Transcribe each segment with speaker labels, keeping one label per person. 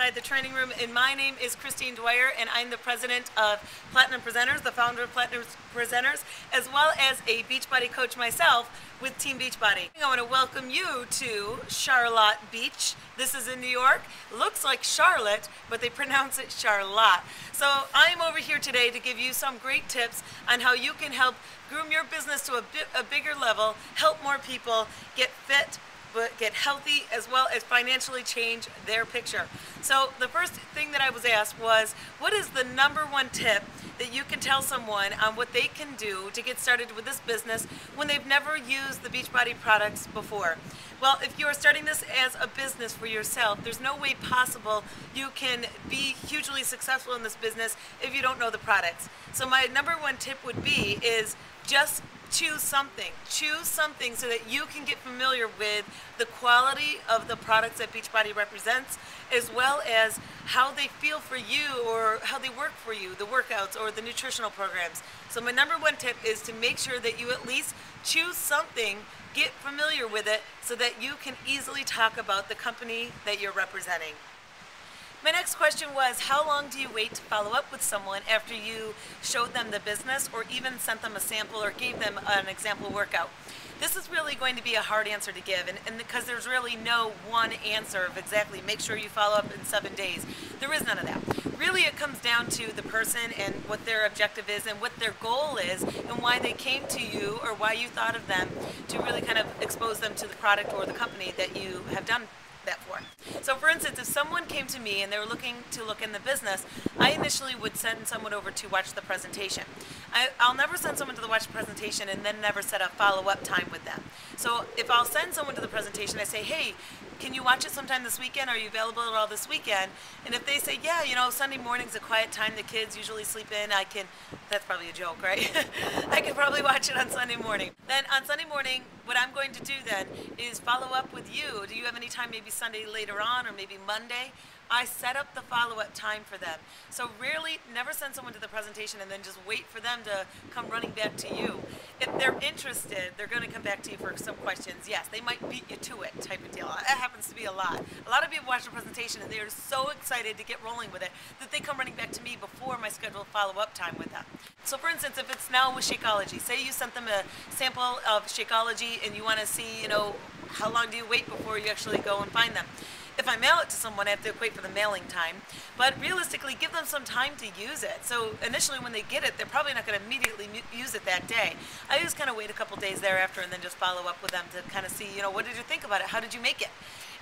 Speaker 1: inside the training room, and my name is Christine Dwyer, and I'm the president of Platinum Presenters, the founder of Platinum Presenters, as well as a Beachbody coach myself with Team Beachbody. I want to welcome you to Charlotte Beach. This is in New York. Looks like Charlotte, but they pronounce it Charlotte. So I'm over here today to give you some great tips on how you can help groom your business to a bigger level, help more people get fit, but get healthy, as well as financially change their picture. So the first thing that I was asked was, what is the #1 tip that you can tell someone on what they can do to get started with this business when they've never used the Beachbody products before? Well, if you are starting this as a business for yourself, there's no way possible you can be hugely successful in this business if you don't know the products. So my #1 tip would be is just choose something. Choose something so that you can get familiar with the quality of the products that Beachbody represents, as well as how they feel for you or how they work for you, the workouts or the nutritional programs. So my #1 tip is to make sure that you at least choose something, get familiar with it, so that you can easily talk about the company that you're representing. My next question was, how long do you wait to follow up with someone after you showed them the business or even sent them a sample or gave them an example workout? This is really going to be a hard answer to give, and because there's really no one answer of exactly make sure you follow up in 7 days. There is none of that. Really, it comes down to the person and what their objective is and what their goal is and why they came to you or why you thought of them to really kind of expose them to the product or the company that you have done that for. So for instance, if someone came to me and they were looking to look in the business, I initially would send someone over to watch the presentation. I'll never send someone to the watch the presentation and then never set a follow-up time with them. So if I'll send someone to the presentation, I say, hey, can you watch it sometime this weekend? Are you available at all this weekend? And if they say, yeah, you know, Sunday morning's a quiet time, the kids usually sleep in, that's probably a joke, right? I can probably watch it on Sunday morning. Then on Sunday morning, what I'm going to do then is follow up with you. Do you have any time, maybe Sunday later on or maybe Monday? I set up the follow-up time for them. So rarely, never send someone to the presentation and then just wait for them to come running back to you. If they're interested, they're going to come back to you for some questions. Yes, they might beat you to it type of deal. That happens to be a lot. A lot of people watch the presentation and they're so excited to get rolling with it that they come running back to me before my scheduled follow-up time with them. So for instance, if it's now with Shakeology, say you sent them a sample of Shakeology and you want to see, you know, how long do you wait before you actually go and find them? If I mail it to someone, I have to wait for the mailing time, but realistically, give them some time to use it. So initially when they get it, they're probably not going to immediately use it that day. I just kind of wait a couple days thereafter and then just follow up with them to kind of see, you know, what did you think about it? How did you make it?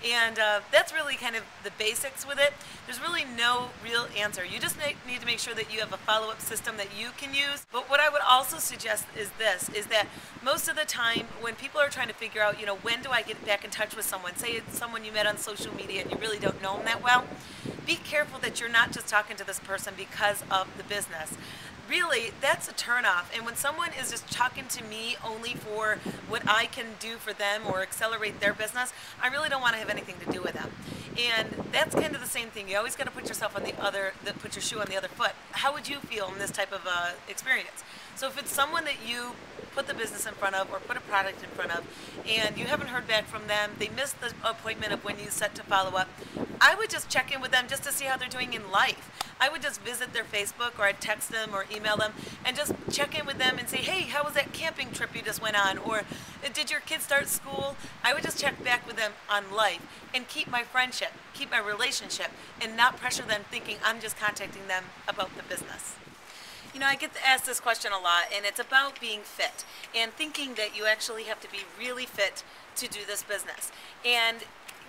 Speaker 1: And that's really kind of the basics with it. There's really no real answer. You just need to make sure that you have a follow-up system that you can use. But what I would also suggest is this, is that most of the time when people are trying to figure out, you know, when do I get back in touch with someone, say it's someone you met on social media and you really don't know them that well, be careful that you're not just talking to this person because of the business. Really, that's a turnoff. And when someone is just talking to me only for what I can do for them or accelerate their business, I really don't want to have anything to do with them. And that's kind of the same thing. You always got to put yourself on put your shoe on the other foot. How would you feel in this type of experience? So if it's someone that you put the business in front of or put a product in front of and you haven't heard back from them, they missed the appointment of when you set to follow up, I would just check in with them just to see how they're doing in life. I would just visit their Facebook or I'd text them or email them and just check in with them and say, hey, how was that camping trip you just went on? Or did your kids start school? I would just check back with them on life and keep my friendship, keep my relationship, and not pressure them thinking I'm just contacting them about the business. You know, I get asked this question a lot, and it's about being fit and thinking that you actually have to be really fit to do this business. And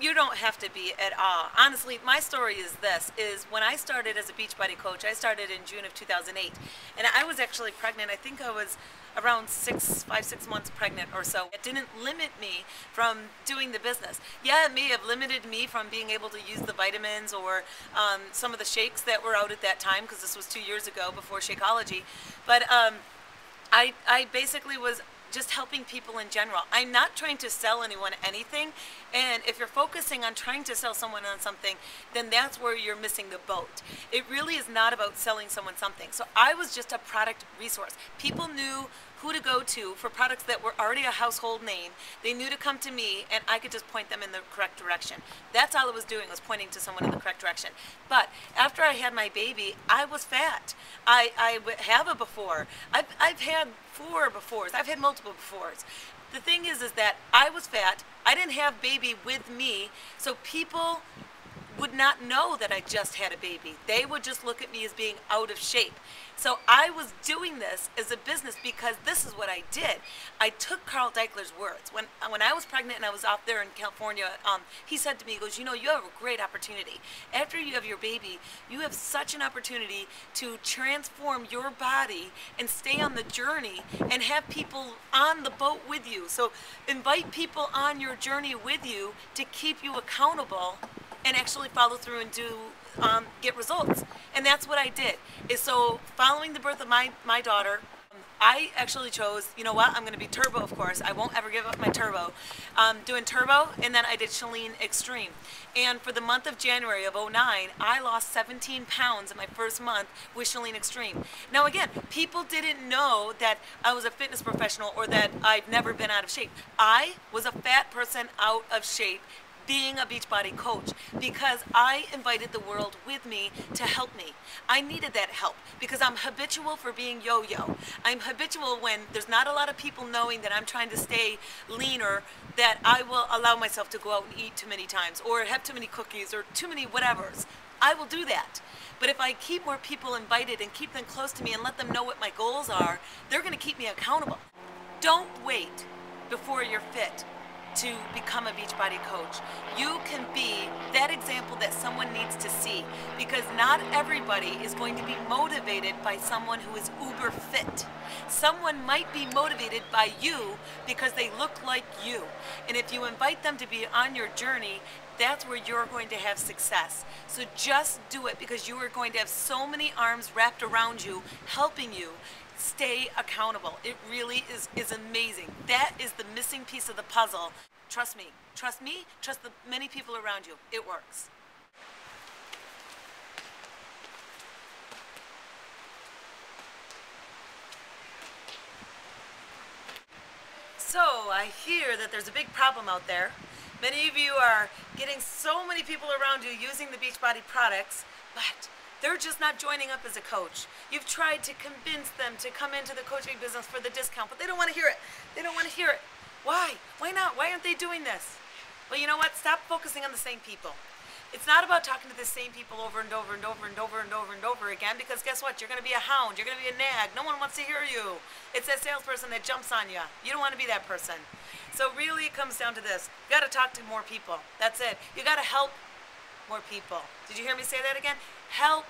Speaker 1: you don't have to be at all. Honestly, my story is this, is when I started as a Beachbody coach, I started in June of 2008, and I was actually pregnant. I think I was around 6 months pregnant or so. It didn't limit me from doing the business. Yeah, it may have limited me from being able to use the vitamins or some of the shakes that were out at that time, because this was 2 years ago before Shakeology, but I basically was just helping people in general. I'm not trying to sell anyone anything, and if you're focusing on trying to sell someone on something, then that's where you're missing the boat. It really is not about selling someone something. So I was just a product resource. People knew who to go to for products that were already a household name. They knew to come to me, and I could just point them in the correct direction. That's all I was doing, was pointing to someone in the correct direction. But after I had my baby, I was fat. I would have a before. I've had 4 befores. I've had multiple befores. The thing is that I was fat. I didn't have baby with me, so people would not know that I just had a baby. They would just look at me as being out of shape. So I was doing this as a business because this is what I did. I took Carl Deichler's words. When I was pregnant and I was out there in California, he said to me, he goes, you know, you have a great opportunity. After you have your baby, you have such an opportunity to transform your body and stay on the journey and have people on the boat with you. So invite people on your journey with you to keep you accountable and actually follow through and get results. And that's what I did. So following the birth of my daughter, I actually chose, you know what, I'm going to be turbo, of course. I won't ever give up my turbo. Doing turbo, and then I did Chalene Extreme. And for the month of January of '09, I lost 17 pounds in my first month with Chalene Extreme. Now again, people didn't know that I was a fitness professional or that I've never been out of shape. I was a fat person out of shape, being a Beachbody coach, because I invited the world with me to help me. I needed that help because I'm habitual for being yo-yo. I'm habitual when there's not a lot of people knowing that I'm trying to stay leaner, that I will allow myself to go out and eat too many times or have too many cookies or too many whatevers. I will do that. But if I keep more people invited and keep them close to me and let them know what my goals are, they're going to keep me accountable. Don't wait before you're fit to become a Beachbody coach. You can be that example that someone needs to see, because not everybody is going to be motivated by someone who is uber fit. Someone might be motivated by you because they look like you. And if you invite them to be on your journey, that's where you're going to have success. So just do it, because you are going to have so many arms wrapped around you, helping you stay accountable. It really is amazing. That is the missing piece of the puzzle. Trust me. Trust me. Trust the many people around you. It works. So I hear that there's a big problem out there. Many of you are getting so many people around you using the Beachbody products, but they're just not joining up as a coach. You've tried to convince them to come into the coaching business for the discount, but they don't want to hear it. They don't want to hear it. Why? Why not? Why aren't they doing this? Well, you know what? Stop focusing on the same people. It's not about talking to the same people over and over and over and over and over and over again, because guess what? You're going to be a hound. You're going to be a nag. No one wants to hear you. It's that salesperson that jumps on you. You don't want to be that person. So really it comes down to this. You got to talk to more people. That's it. You got to help more people. Did you hear me say that again? Help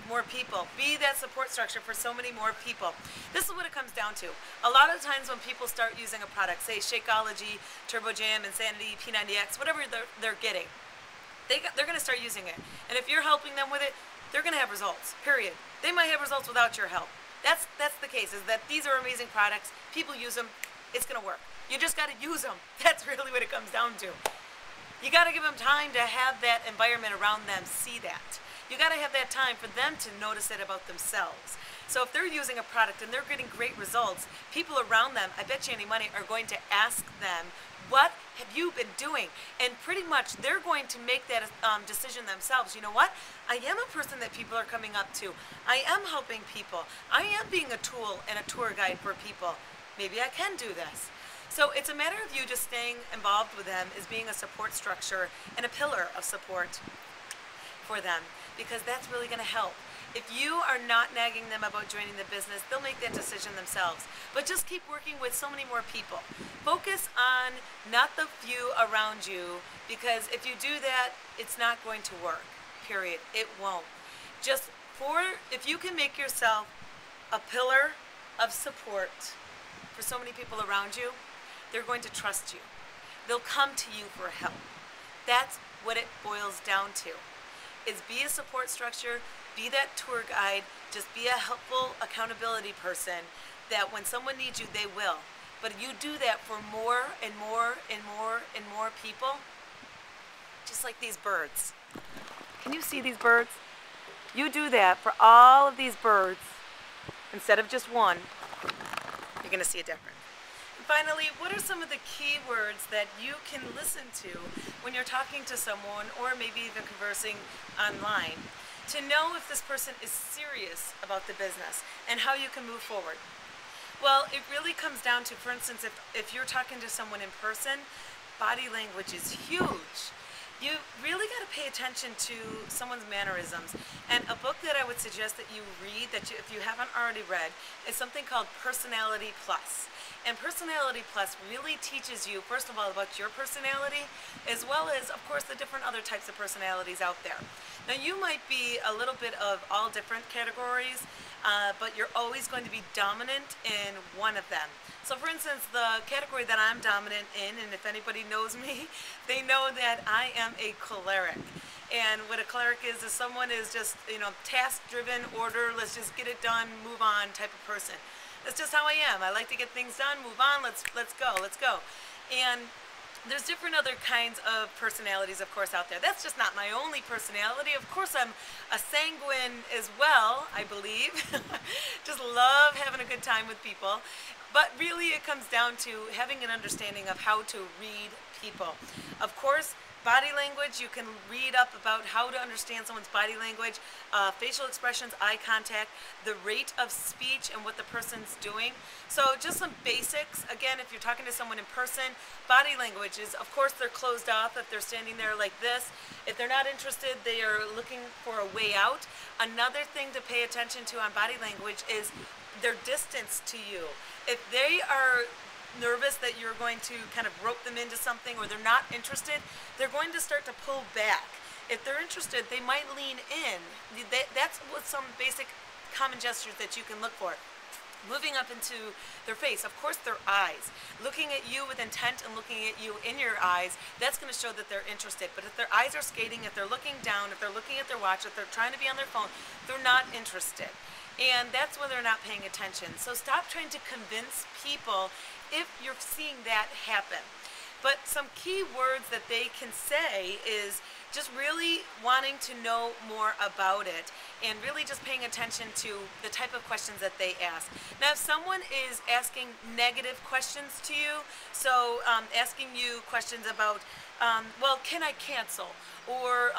Speaker 1: more people. Be that support structure for so many more people. This is what it comes down to. A lot of times when people start using a product, say Shakeology, Turbo Jam, Insanity, P90X, whatever they're getting, they're going to start using it. And if you're helping them with it, they're going to have results, period. They might have results without your help. That's the case, is that these are amazing products. People use them. It's going to work. You just got to use them. That's really what it comes down to. You got to give them time to have that environment around them see that. You got to have that time for them to notice it about themselves. So if they're using a product and they're getting great results, people around them, I bet you any money, are going to ask them, what have you been doing? And pretty much they're going to make that decision themselves. You know what? I am a person that people are coming up to. I am helping people. I am being a tool and a tour guide for people. Maybe I can do this. So it's a matter of you just staying involved with them as being a support structure and a pillar of support for them, because that's really going to help. If you are not nagging them about joining the business, they'll make that decision themselves. But just keep working with so many more people. Focus on not the few around you, because if you do that, it's not going to work, period. It won't. If you can make yourself a pillar of support for so many people around you, they're going to trust you. They'll come to you for help. That's what it boils down to, is be a support structure, be that tour guide, just be a helpful accountability person that when someone needs you, they will. But you do that for more and more and more and more people, just like these birds. Can you see these birds? You do that for all of these birds instead of just one. you're going to see a difference. And finally, what are some of the key words that you can listen to when you're talking to someone or maybe even conversing online to know if this person is serious about the business and how you can move forward? Well, it really comes down to, for instance, if you're talking to someone in person, body language is huge. You really got to pay attention to someone's mannerisms. And a book that I would suggest that you read, if you haven't already read, is something called Personality Plus. And Personality Plus really teaches you, first of all, about your personality, as well as, of course, the different other types of personalities out there. Now, you might be a little bit of all different categories, but you're always going to be dominant in one of them. So, for instance, the category that I'm dominant in, and if anybody knows me, they know that I am a choleric. And what a choleric is someone is just, task-driven, order, let's just get it done, move on type of person. That's just how I am. I like to get things done, move on, let's go. And there's different other kinds of personalities, of course, out there. That's just not my only personality. Of course, I'm a sanguine as well, I believe. Just love having a good time with people. But really, it comes down to having an understanding of how to read people. Of course, body language, you can read up about how to understand someone's body language, facial expressions, eye contact, the rate of speech and what the person's doing. So just some basics. Again, if you're talking to someone in person, body language is, of course, they're closed off if they're standing there like this. If they're not interested, they are looking for a way out. Another thing to pay attention to on body language is their distance to you. If they are nervous that you're going to kind of rope them into something, or they're not interested, they're going to start to pull back. If they're interested, they might lean in. That's what some basic common gestures that you can look for. Moving up into their face, of course, their eyes. Looking at you with intent and looking at you in your eyes, that's going to show that they're interested. But if their eyes are skating, if they're looking down, if they're looking at their watch, if they're trying to be on their phone, they're not interested. And that's when they're not paying attention. So stop trying to convince people if you're seeing that happen. But some key words that they can say is just really wanting to know more about it and really just paying attention to the type of questions that they ask. Now, if someone is asking negative questions to you, so asking you questions about, well, can I cancel? Or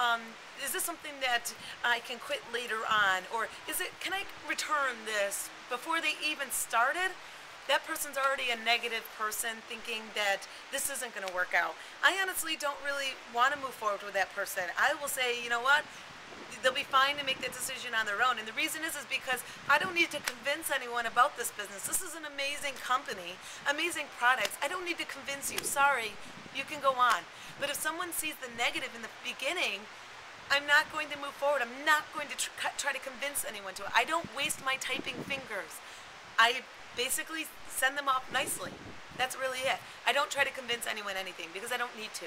Speaker 1: is this something that I can quit later on? Or can I return this before they even started? That person's already a negative person thinking that this isn't going to work out. I honestly don't really want to move forward with that person. I will say, you know what? They'll be fine to make that decision on their own. And the reason is because I don't need to convince anyone about this business. This is an amazing company, amazing products. I don't need to convince you. Sorry, you can go on. But if someone sees the negative in the beginning, I'm not going to move forward. I'm not going to try to convince anyone to it. I don't waste my typing fingers. I basically send them off nicely. That's really it. I don't try to convince anyone anything because I don't need to.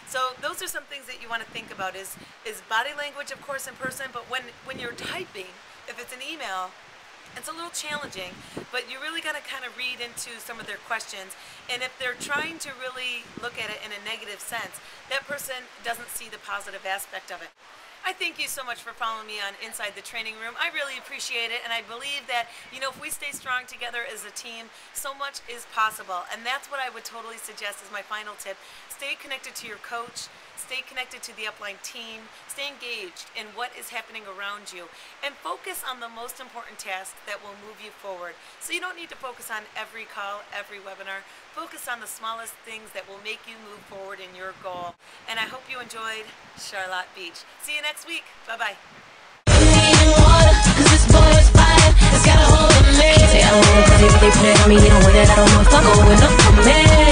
Speaker 1: So those are some things that you want to think about is body language, of course, in person, but when you're typing, if it's an email, it's a little challenging, but you really got to kind of read into some of their questions. And if they're trying to really look at it in a negative sense, that person doesn't see the positive aspect of it. I thank you so much for following me on Inside the Training Room. I really appreciate it, and I believe that, if we stay strong together as a team, so much is possible. And that's what I would totally suggest as my final tip. Stay connected to your coach, stay connected to the upline team, stay engaged in what is happening around you, and focus on the most important tasks that will move you forward. So you don't need to focus on every call, every webinar. Focus on the smallest things that will make you move forward in your goal. And I hope you enjoyed Charlotte Beach. See you next week. Bye-bye. Say I don't want to cause they put it on me in a way that I don't know if I'm going up for me.